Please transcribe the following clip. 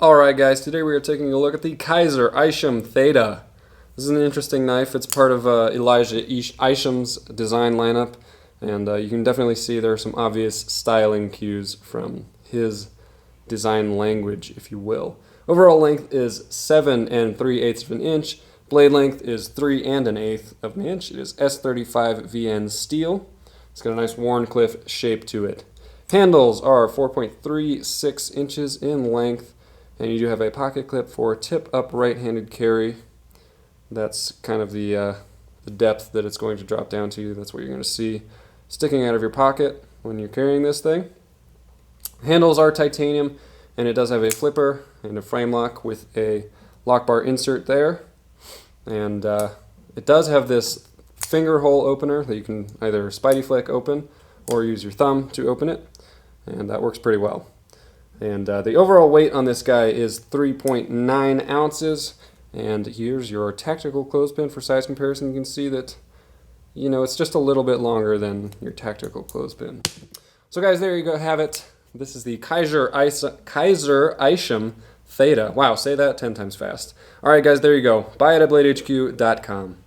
Alright guys, today we are taking a look at the Kizer Theta. This is an interesting knife. It's part of Elijah Isham's design lineup, and you can definitely see there are some obvious styling cues from his design language, if you will. Overall length is 7 3/8 of an inch. Blade length is 3 1/8 of an inch. It is S35 VN steel. It's got a nice wharncliffe shape to it. Handles are 4.36 inches in length. And you do have a pocket clip for tip-up right-handed carry. That's kind of the depth that it's going to drop down to. That's what you're going to see sticking out of your pocket when you're carrying this thing. Handles are titanium, and it does have a flipper and a frame lock with a lock bar insert there. And it does have this finger hole opener that you can either spidey flick open or use your thumb to open it, and that works pretty well. And the overall weight on this guy is 3.9 ounces. And here's your tactical clothespin for size comparison. You can see that, you know, it's just a little bit longer than your tactical clothespin. So guys, there you go, have it. This is the Kizer Isham Theta. Wow, say that 10 times fast. All right, guys, there you go. Buy it at bladehq.com.